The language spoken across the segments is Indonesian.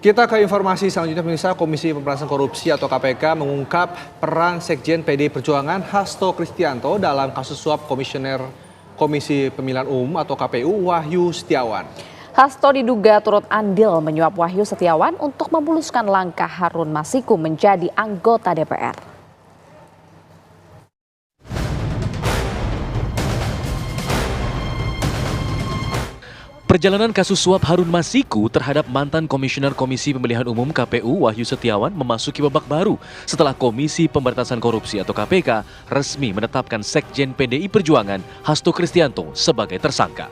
Kita ke informasi selanjutnya, pemirsa. Komisi Pemberantasan Korupsi atau KPK mengungkap peran Sekjen PDI Perjuangan Hasto Kristianto dalam kasus suap Komisioner Komisi Pemilihan Umum atau KPU Wahyu Setiawan. Hasto diduga turut andil menyuap Wahyu Setiawan untuk memuluskan langkah Harun Masiku menjadi anggota DPR. Perjalanan kasus suap Harun Masiku terhadap mantan Komisioner Komisi Pemilihan Umum KPU Wahyu Setiawan memasuki babak baru setelah Komisi Pemberantasan Korupsi atau KPK resmi menetapkan Sekjen PDI Perjuangan Hasto Kristianto sebagai tersangka.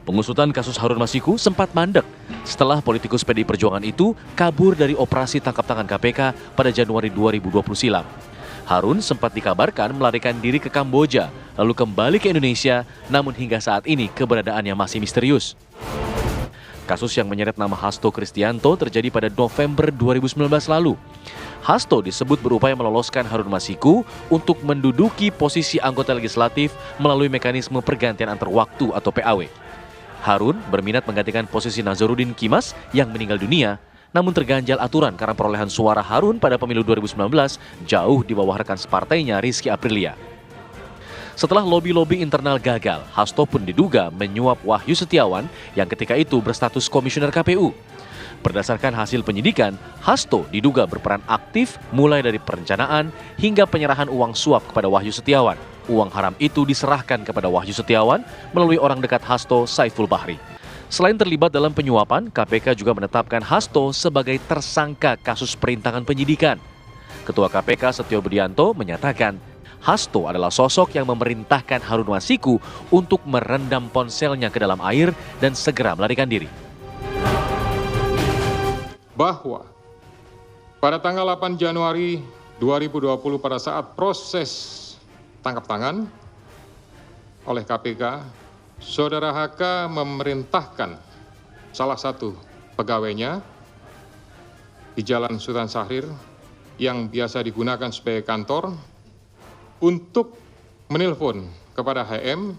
Pengusutan kasus Harun Masiku sempat mandek setelah politikus PDI Perjuangan itu kabur dari operasi tangkap tangan KPK pada Januari 2020 silam. Harun sempat dikabarkan melarikan diri ke Kamboja, lalu kembali ke Indonesia, namun hingga saat ini keberadaannya masih misterius. Kasus yang menyeret nama Hasto Kristianto terjadi pada November 2019 lalu. Hasto disebut berupaya meloloskan Harun Masiku untuk menduduki posisi anggota legislatif melalui mekanisme pergantian antar waktu atau PAW. Harun berminat menggantikan posisi Nazarudin Kimas yang meninggal dunia, namun terganjal aturan karena perolehan suara Harun pada pemilu 2019 jauh di bawah rekan separtainya Rizky Aprilia. Setelah lobi-lobi internal gagal, Hasto pun diduga menyuap Wahyu Setiawan yang ketika itu berstatus komisioner KPU. Berdasarkan hasil penyidikan, Hasto diduga berperan aktif mulai dari perencanaan hingga penyerahan uang suap kepada Wahyu Setiawan. Uang haram itu diserahkan kepada Wahyu Setiawan melalui orang dekat Hasto, Saiful Bahri. Selain terlibat dalam penyuapan, KPK juga menetapkan Hasto sebagai tersangka kasus perintangan penyidikan. Ketua KPK Setio Budianto menyatakan Hasto adalah sosok yang memerintahkan Harun Masiku untuk merendam ponselnya ke dalam air dan segera melarikan diri. Bahwa pada tanggal 8 Januari 2020 pada saat proses tangkap tangan oleh KPK, Saudara HK memerintahkan salah satu pegawainya di Jalan Sultan Syahrir yang biasa digunakan sebagai kantor untuk menelpon kepada HM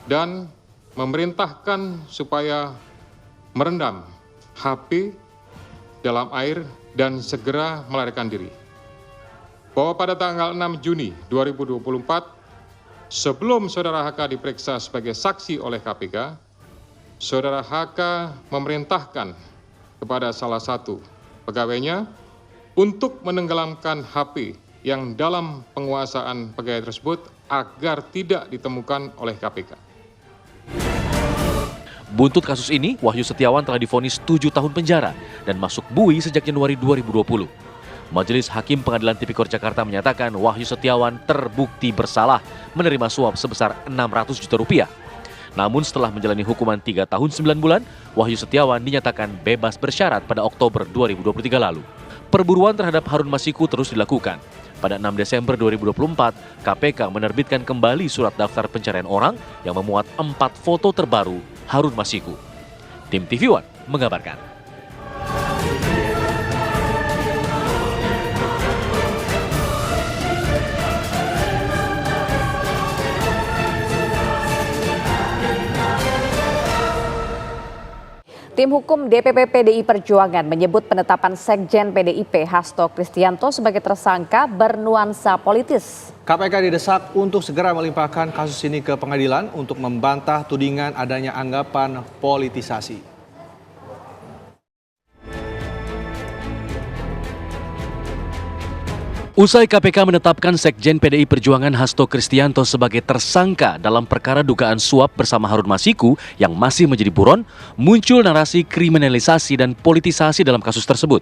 dan memerintahkan supaya merendam HP dalam air dan segera melarikan diri. Bahwa pada tanggal 6 Juni 2024, sebelum Saudara HK diperiksa sebagai saksi oleh KPK, Saudara HK memerintahkan kepada salah satu pegawainya untuk menenggelamkan HP yang dalam penguasaan pegawai tersebut agar tidak ditemukan oleh KPK. Buntut kasus ini, Wahyu Setiawan telah divonis 7 tahun penjara dan masuk bui sejak Januari 2020. Majelis Hakim Pengadilan Tipikor Jakarta menyatakan Wahyu Setiawan terbukti bersalah menerima suap sebesar 600 juta rupiah. Namun setelah menjalani hukuman 3 tahun 9 bulan, Wahyu Setiawan dinyatakan bebas bersyarat pada Oktober 2023 lalu. Perburuan terhadap Harun Masiku terus dilakukan. Pada 6 Desember 2024, KPK menerbitkan kembali surat daftar pencarian orang yang memuat 4 foto terbaru Harun Masiku. Tim TV One mengabarkan. Tim hukum DPP PDI Perjuangan menyebut penetapan Sekjen PDIP Hasto Kristianto sebagai tersangka bernuansa politis. KPK didesak untuk segera melimpahkan kasus ini ke pengadilan untuk membantah tudingan adanya anggapan politisasi. Usai KPK menetapkan Sekjen PDI Perjuangan Hasto Kristianto sebagai tersangka dalam perkara dugaan suap bersama Harun Masiku yang masih menjadi buron, muncul narasi kriminalisasi dan politisasi dalam kasus tersebut.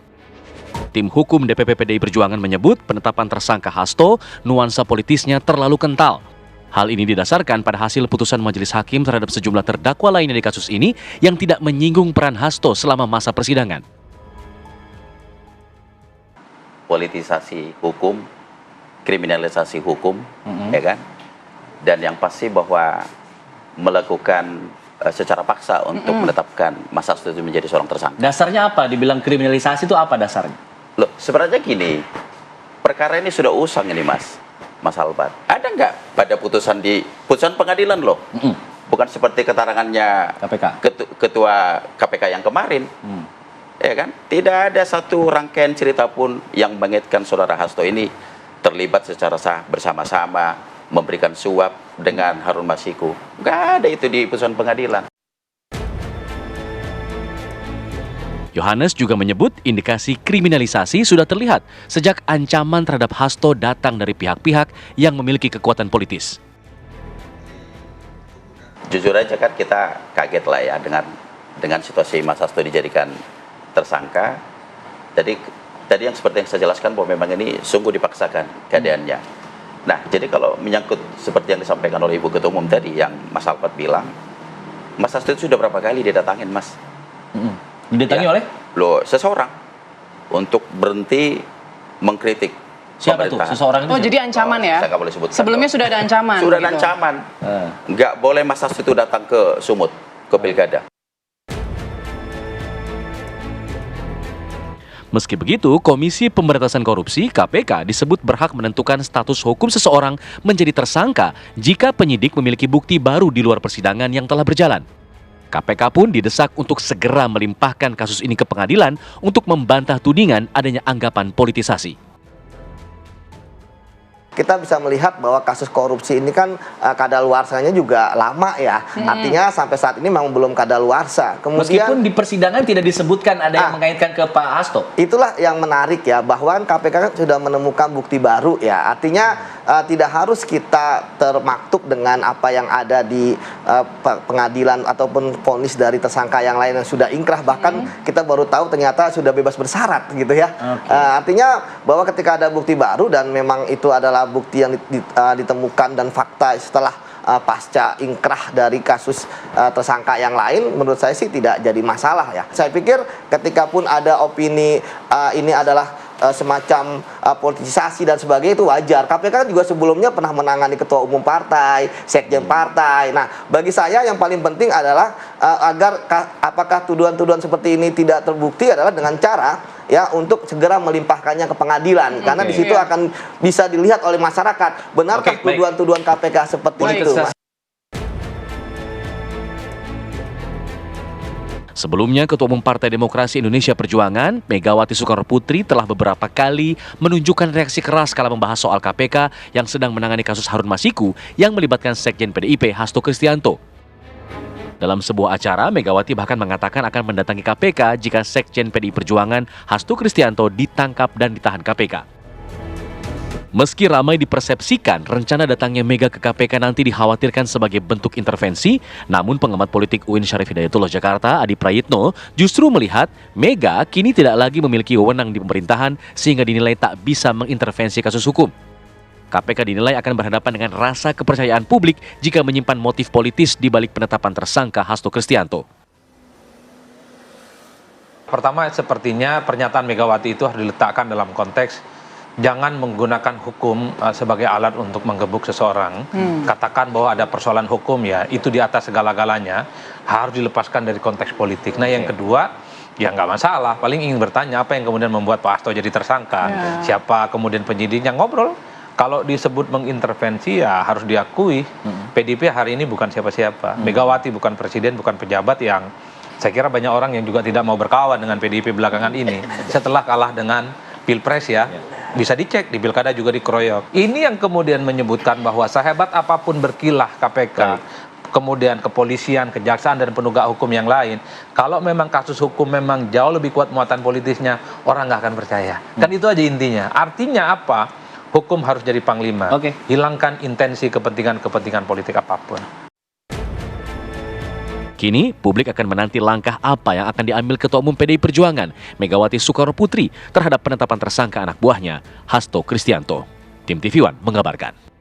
Tim hukum DPP PDI Perjuangan menyebut penetapan tersangka Hasto nuansa politisnya terlalu kental. Hal ini didasarkan pada hasil putusan majelis hakim terhadap sejumlah terdakwa lainnya di kasus ini yang tidak menyinggung peran Hasto selama masa persidangan. Politisasi hukum, kriminalisasi hukum, ya kan? Dan yang pasti bahwa melakukan secara paksa untuk menetapkan Mas Hasto itu menjadi seorang tersangka. Dasarnya apa? Dibilang kriminalisasi itu apa dasarnya? Loh, sebenarnya gini, perkara ini sudah usang ini Mas Albat. Ada nggak pada putusan pengadilan loh, bukan seperti keterangannya KPK. ketua KPK yang kemarin. Ya kan? Tidak ada satu rangkaian cerita pun yang mengaitkan saudara Hasto ini terlibat secara sah bersama-sama memberikan suap dengan Harun Masiku. Nggak ada itu di putusan pengadilan. Yohanes juga menyebut indikasi kriminalisasi sudah terlihat sejak ancaman terhadap Hasto datang dari pihak-pihak yang memiliki kekuatan politis. Jujur aja kan kita kaget lah ya dengan situasi Mas Hasto dijadikan tersangka. Tadi yang seperti yang saya jelaskan bahwa memang ini sungguh dipaksakan keadaannya. Nah, jadi kalau menyangkut seperti yang disampaikan oleh Ibu Ketua Umum tadi yang Mas Alfat bilang, Mas Hasto itu sudah berapa kali dia datangin, Mas? Didatangi oleh? Loh, seseorang untuk berhenti mengkritik Siapa tuh? pemerintahan. Seseorang itu? Oh, jadi ancaman ya? Saya nggak boleh sebutkan. Sebelumnya sudah ada ancaman. Sudah ada gitu. ancaman. Nggak boleh Mas Hasto itu datang ke Sumut, ke Pilkada. Meski begitu, Komisi Pemberantasan Korupsi (KPK) disebut berhak menentukan status hukum seseorang menjadi tersangka jika penyidik memiliki bukti baru di luar persidangan yang telah berjalan. KPK pun didesak untuk segera melimpahkan kasus ini ke pengadilan untuk membantah tudingan adanya anggapan politisasi. Kita bisa melihat bahwa kasus korupsi ini kan kadaluarsanya juga lama ya. Artinya sampai saat ini memang belum kadaluarsa. Meskipun di persidangan tidak disebutkan ada yang mengaitkan ke Pak Hasto. Itulah yang menarik ya, bahwa KPK kan sudah menemukan bukti baru ya. Artinya tidak harus kita termaktub dengan apa yang ada di pengadilan ataupun vonis dari tersangka yang lain yang sudah ingkrah. Bahkan kita baru tahu ternyata sudah bebas bersyarat gitu ya. Artinya bahwa ketika ada bukti baru dan memang itu adalah bukti yang ditemukan dan fakta setelah pasca ingkrah dari kasus tersangka yang lain, menurut saya sih tidak jadi masalah ya. Saya pikir ketika pun ada opini ini adalah semacam politisasi dan sebagainya, itu wajar. KPK kan juga sebelumnya pernah menangani ketua umum partai, sekjen partai. Nah, bagi saya yang paling penting adalah agar apakah tuduhan-tuduhan seperti ini tidak terbukti adalah dengan cara ya untuk segera melimpahkannya ke pengadilan, karena di situ akan bisa dilihat oleh masyarakat benarkah tuduhan-tuduhan KPK seperti itu. Sebelumnya, Ketua Umum Partai Demokrasi Indonesia Perjuangan, Megawati Soekarnoputri telah beberapa kali menunjukkan reaksi keras kala membahas soal KPK yang sedang menangani kasus Harun Masiku yang melibatkan Sekjen PDIP Hasto Kristianto. Dalam sebuah acara, Megawati bahkan mengatakan akan mendatangi KPK jika Sekjen PDI Perjuangan Hasto Kristianto ditangkap dan ditahan KPK. Meski ramai dipersepsikan rencana datangnya Mega ke KPK nanti dikhawatirkan sebagai bentuk intervensi, namun pengamat politik UIN Syarif Hidayatullah Jakarta, Adi Prayitno, justru melihat Mega kini tidak lagi memiliki wewenang di pemerintahan sehingga dinilai tak bisa mengintervensi kasus hukum. KPK dinilai akan berhadapan dengan rasa kepercayaan publik jika menyimpan motif politis di balik penetapan tersangka Hasto Kristianto. Pertama, sepertinya pernyataan Megawati itu harus diletakkan dalam konteks jangan menggunakan hukum sebagai alat untuk menggebuk seseorang. Katakan bahwa ada persoalan hukum ya, itu di atas segala-galanya, harus dilepaskan dari konteks politik. Nah, yang kedua, ya nggak masalah, paling ingin bertanya apa yang kemudian membuat Pak Hasto jadi tersangka, siapa kemudian penyidiknya, ngobrol. Kalau disebut mengintervensi ya harus diakui PDIP hari ini bukan siapa-siapa. Megawati bukan presiden, bukan pejabat yang saya kira banyak orang yang juga tidak mau berkawan dengan PDIP belakangan ini. Setelah kalah dengan Pilpres ya, bisa dicek di Pilkada juga dikeroyok. Ini yang kemudian menyebutkan bahwa sehebat apapun berkilah KPK, kemudian kepolisian, kejaksaan, dan penegak hukum yang lain, kalau memang kasus hukum memang jauh lebih kuat muatan politisnya, orang nggak akan percaya. Kan itu aja intinya. Artinya apa? Hukum harus jadi panglima. Hilangkan intensi kepentingan-kepentingan politik apapun. Kini, publik akan menanti langkah apa yang akan diambil Ketua Umum PDI Perjuangan, Megawati Soekarnoputri, terhadap penetapan tersangka anak buahnya, Hasto Kristianto. Tim TV One mengabarkan.